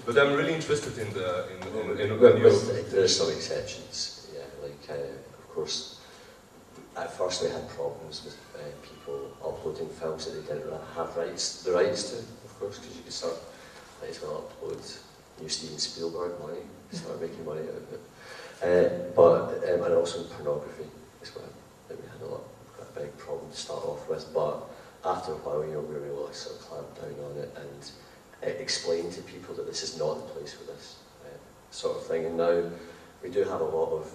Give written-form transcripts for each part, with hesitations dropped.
But I'm really interested in the there's some exceptions. Yeah, like of course, at first we had problems with people uploading films that they didn't have the rights to, of course, because you could start, might as well upload new Steven Spielberg money, start making money out of it. And also in pornography as well, that we had quite a big problem to start off with. But after a while, we were able to sort of clamp down on it and explain to people that this is not the place for this sort of thing. And now we do have a lot of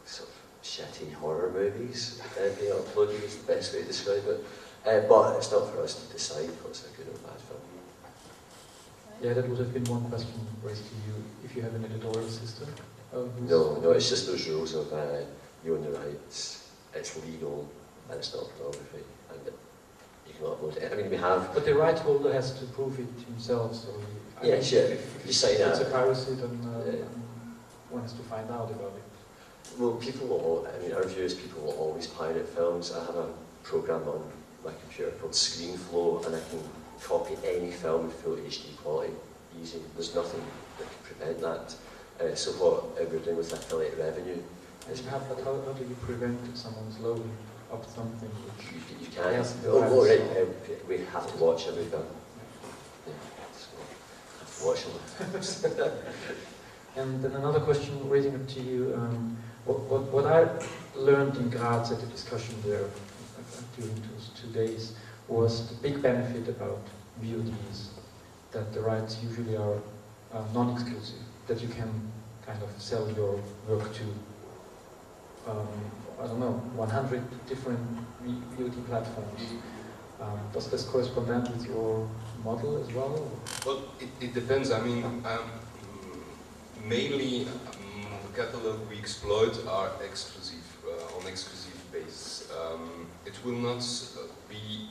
sort of shitty horror movies being uploaded, is the best way to describe it. But it's not for us to decide what's a good or bad film. Yeah, that would have been one question raised to you, if you have an editorial system. No, it's just those rules of you own the rights, it's legal, and it's not pornography, and you can upload it. I mean, we have... But the right holder has to prove it himself, so... Yes, yeah, if it's a piracy, then one has to find out about it. Well, people will, I mean, our view is people will always pirate films. I have a program on my computer called ScreenFlow, and I can copy any film in full HD quality, easy. There's nothing that can prevent that. So what we're doing with affiliate revenue is... How do you prevent someone's loading up something which... You can't. We have to watch every film. Yeah, so have to watch them. And then another question, raising it to you. What I learned in Graz at the discussion there during 2 days was the big benefit about VODs, that the rights usually are non-exclusive, that you can kind of sell your work to, I don't know, 100 different VOD platforms. Does this correspond with your model as well? Well, it depends. I mean, mainly the catalog we exploit are exclusive, on exclusive basis. It will not be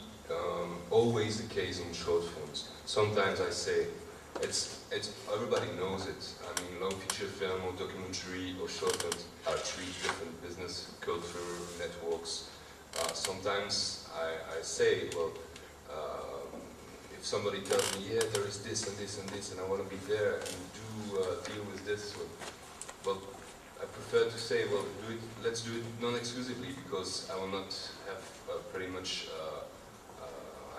always the case in short films. Sometimes I say, everybody knows it. I mean, long feature film or documentary or short films are 3 different business culture networks. Sometimes I say, well, if somebody tells me, yeah, there is this and this and this, and I want to be there and do deal with this, well, I prefer to say, well, let's do it non-exclusively, because I will not have pretty much,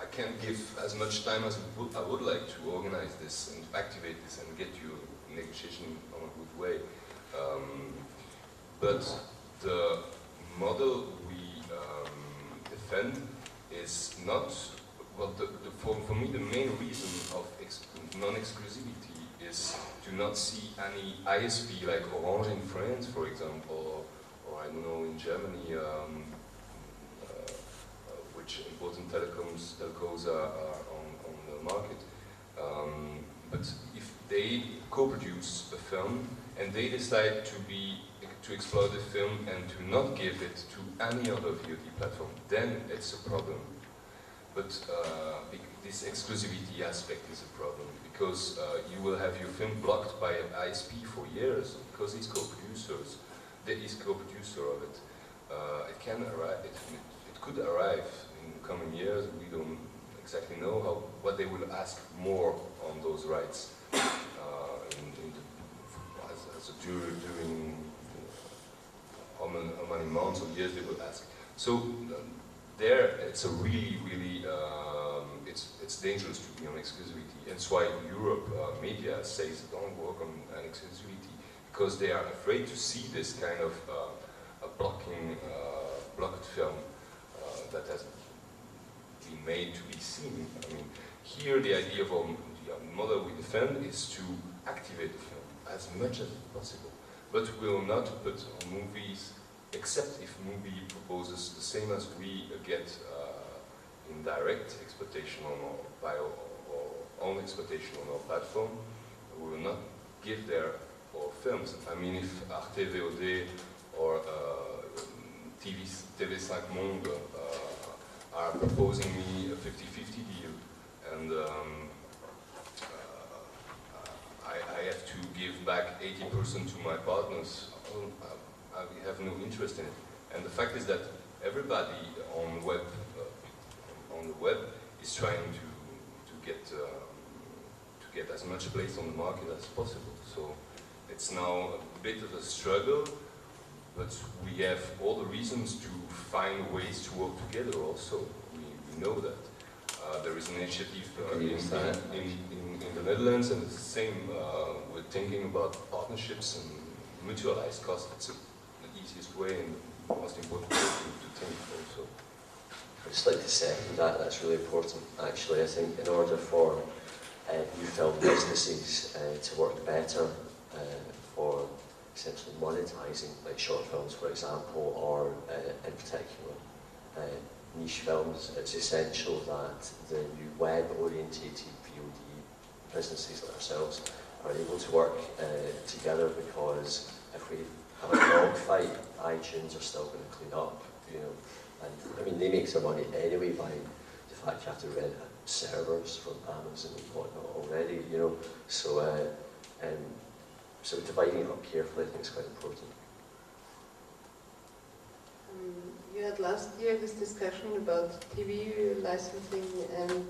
I can't give as much time as I would like to organize this and activate this and get you a negotiation on a good way. But the model we defend is not, well, for me the main reason of non-exclusivity is to not see any ISP like Orange in France, for example, or I don't know, in Germany, which important telcos are on the market. But if they co-produce a film and they decide to exploit the film and to not give it to any other VOD platform, then it's a problem. But this exclusivity aspect is a problem, because you will have your film blocked by an ISP for years because he's co-producers. That is co-producer of it. It can arrive. It could arrive in the coming years. We don't exactly know what they will ask more on those rights during how many months or years they will ask. So there, it's a really it's dangerous to be on exclusivity. That's why Europe media says don't work on an exclusivity, because they are afraid to see this kind of a blocked film that has been made to be seen. I mean, here the idea of the model we defend is to activate the film as much as possible, but we will not put on movies except if movie proposes the same as we get in direct exploitation by our own exploitation on our platform. We will not give there our films. I mean, if Arte VOD or TV5 Monde are proposing me a 50-50 deal, and I have to give back 80% to my partners, I have no interest in it. And the fact is that everybody on the web is trying to get get as much place on the market as possible. So it's now a bit of a struggle, but we have all the reasons to find ways to work together also. We know that. There is an initiative in the Netherlands, and it's the same. We're thinking about partnerships and mutualized costs. It's the easiest way and the most important way to think also. I'd just like to second that. That's really important, actually. I think in order for new film businesses to work better for essentially monetizing, like short films, for example, or in particular niche films, it's essential that the new web-orientated VOD businesses like ourselves are able to work together, because if we have a dogfight, iTunes are still going to clean up, you know. And I mean, they make their money anyway by the fact you have to rent servers from Amazon and whatnot already, you know. So, so dividing it up carefully, I think is quite important. You had last year this discussion about TV licensing and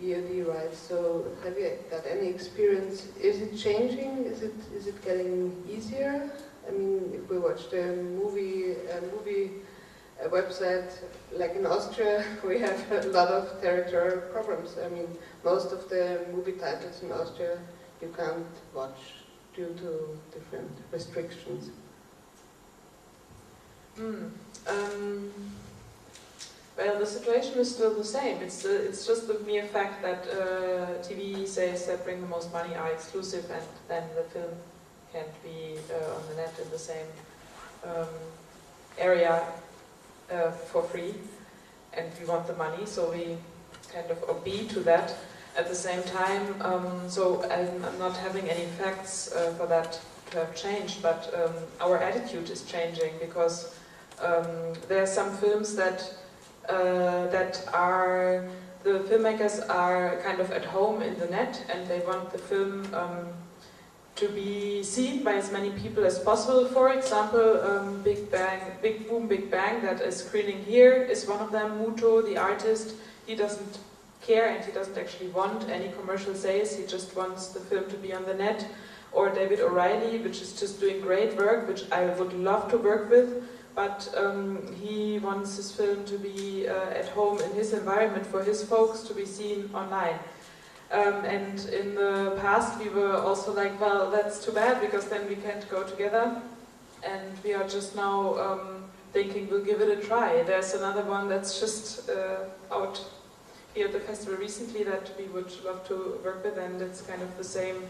VOD rights. So, have you got any experience? Is it changing? Is it getting easier? I mean, if we watch the movie website, like in Austria, we have a lot of territorial problems. I mean, most of the movie titles in Austria you can't watch due to different restrictions. Well, the situation is still the same. It's just the mere fact that TV says that bring the most money are exclusive, and then the film can't be on the net in the same area for free, and we want the money, so we kind of obey to that. At the same time, so I'm not having any facts for that to have changed, but our attitude is changing, because there are some films that are, the filmmakers are kind of at home in the net, and they want the film to be seen by as many people as possible. For example, Big Boom, Big Bang, that is screening here, is one of them. Muto, the artist, he doesn't care, and he doesn't actually want any commercial sales, he just wants the film to be on the net. Or David O'Reilly, which is just doing great work, which I would love to work with, but he wants his film to be at home in his environment for his folks to be seen online. And in the past we were also like, well, that's too bad, because then we can't go together, and we are just now thinking we'll give it a try. There's another one that's just out here at the festival recently that we would love to work with, and it's kind of the same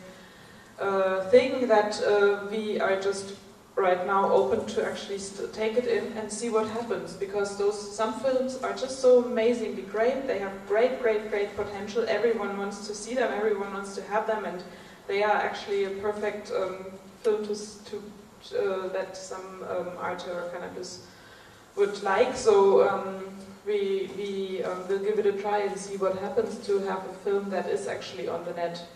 thing, that we are just right now open to actually take it in and see what happens, because some films are just so amazingly great, they have great potential, everyone wants to see them, everyone wants to have them, and they are actually a perfect film that some art or cannabis would like. So we will give it a try and see what happens to have a film that is actually on the net,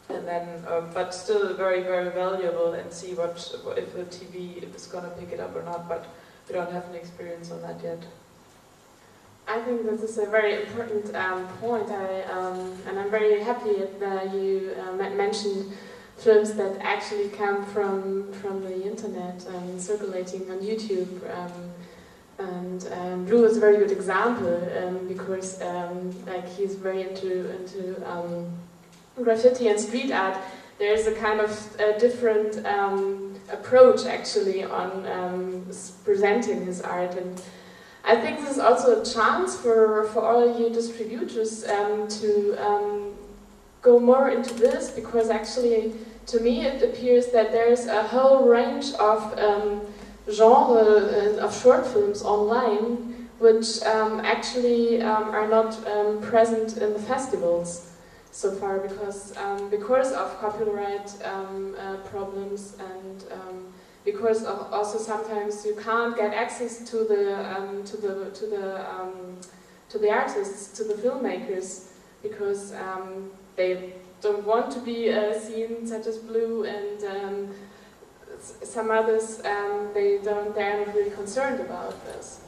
and then but still very valuable, and see what if the TV is going to pick it up or not. But we don't have an experience on that yet. I think this is a very important point, and I'm very happy that you mentioned films that actually come from the internet and circulating on YouTube. And Blue is a very good example, because like he's very into graffiti and street art. There's a kind of different approach actually on presenting his art, and I think this is also a chance for all you distributors to go more into this, because actually to me it appears that there's a whole range of genre of short films online which actually are not present in the festivals so far, because of copyright problems, and because of also sometimes you can't get access to the artists, to the filmmakers, because they don't want to be seen, such as Blue and some others. They're not really concerned about this.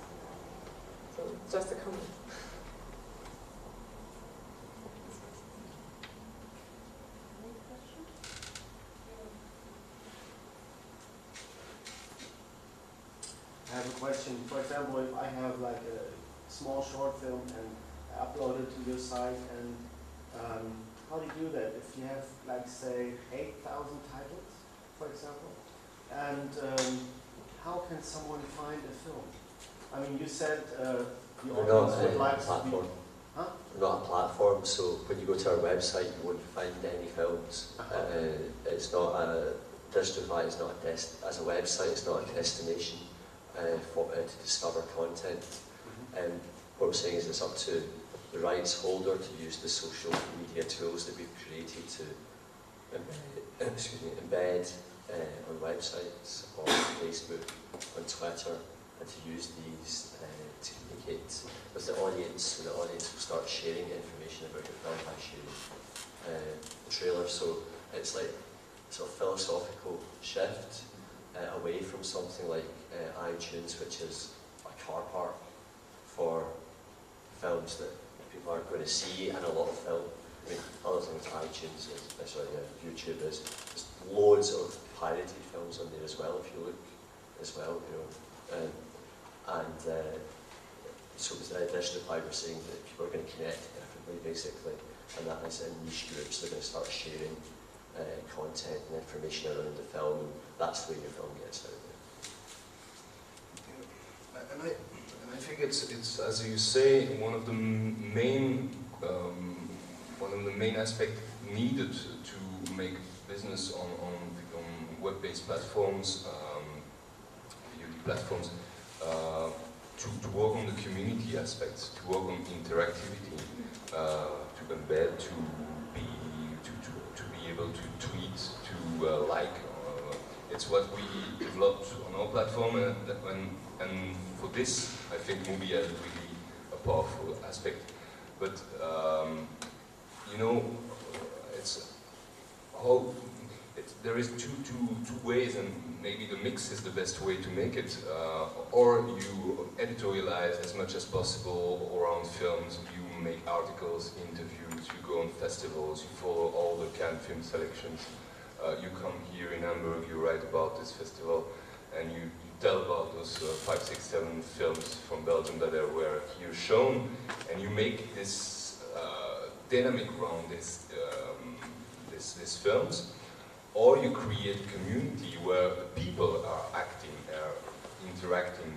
So just a comment. question. For example, if I have like a small short film and I upload it to your site, and how do you do that? If you have like say 8,000 titles, for example, and how can someone find a film? I mean, you said the audience would like to be... Huh? We're not a platform, so when you go to our website, you won't find any films. It's not a Distrify is not as a website. It's not a destination to discover content. What we're saying is it's up to the rights holder to use the social media tools that we've created to embed on websites, on Facebook, on Twitter, and to use these to communicate with the audience, so the audience will start sharing information about your film by sharing the trailer. So it's like a sort of philosophical shift away from something like iTunes, which is a car park for films that people aren't going to see, and a lot of film. I mean, other thing with iTunes is, YouTube is, there's loads of pirated films on there as well, if you look as well, you know. So with Distrify, we're saying that people are going to connect differently, basically, and that is in niche groups. They're going to start sharing content and information around the film, and that's the way your film gets out there. And I think it's as you say, one of the main aspects needed to make business on web-based platforms, VOD platforms, to work on the community aspects, to work on interactivity, to embed, to be able to tweet, to like. It's what we developed on our platform, and for this, I think movie has really a powerful aspect. But you know, there is two ways, and maybe the mix is the best way to make it. Or you editorialize as much as possible around films. You make articles, interviews. You go on festivals. You follow all the Cannes film selections. You come here in Hamburg. You write about this festival, and you tell about those 5, 6, 7 films from Belgium that were here shown, and you make this dynamic around these films. Or you create a community where the people are acting, are interacting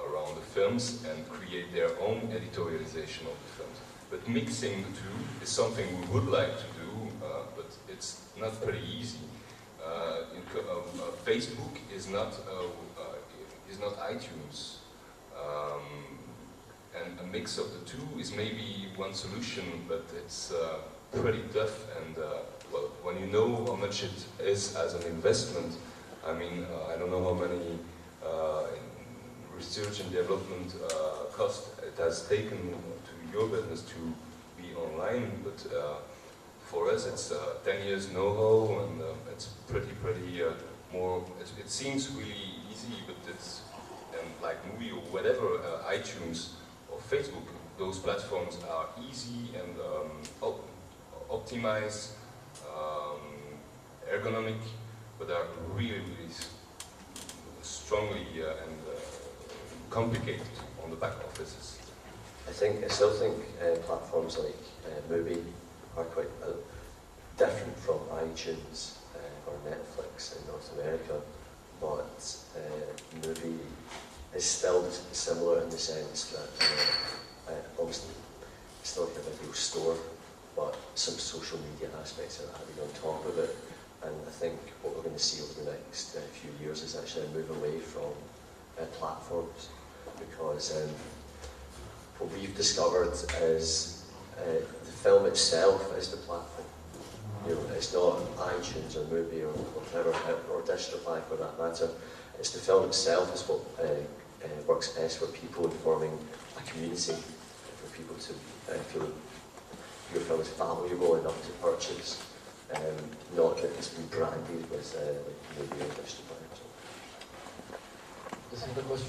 around the films and create their own editorialization of the films. But mixing the two is something we would like to do, but it's not pretty easy. Facebook is not iTunes, and a mix of the two is maybe one solution, but it's pretty tough. And well, when you know how much it is as an investment, I mean, I don't know how many research and development cost it has taken to your business to be online, but for us it's 10 years know-how, and it's pretty more, it seems really easy, but it's, and like movie or whatever, iTunes or Facebook, those platforms are easy and optimized, ergonomic, but are really strongly and complicated on the back offices. I still think platforms like Mubi are quite different from iTunes or Netflix in North America, but Mubi is still similar in the sense that obviously it's still like a video store, but some social media aspects are added on top of it. And I think what we're going to see over the next few years is actually a move away from platforms, because what we've discovered is the film itself is the platform. You know, it's not iTunes or Mubi or whatever, or Distrify for that matter. It's the film itself is what works best for people, and forming a community for people to feel your film is valuable enough to purchase, not that it's been branded with like Mubi or Distrify. This is the question.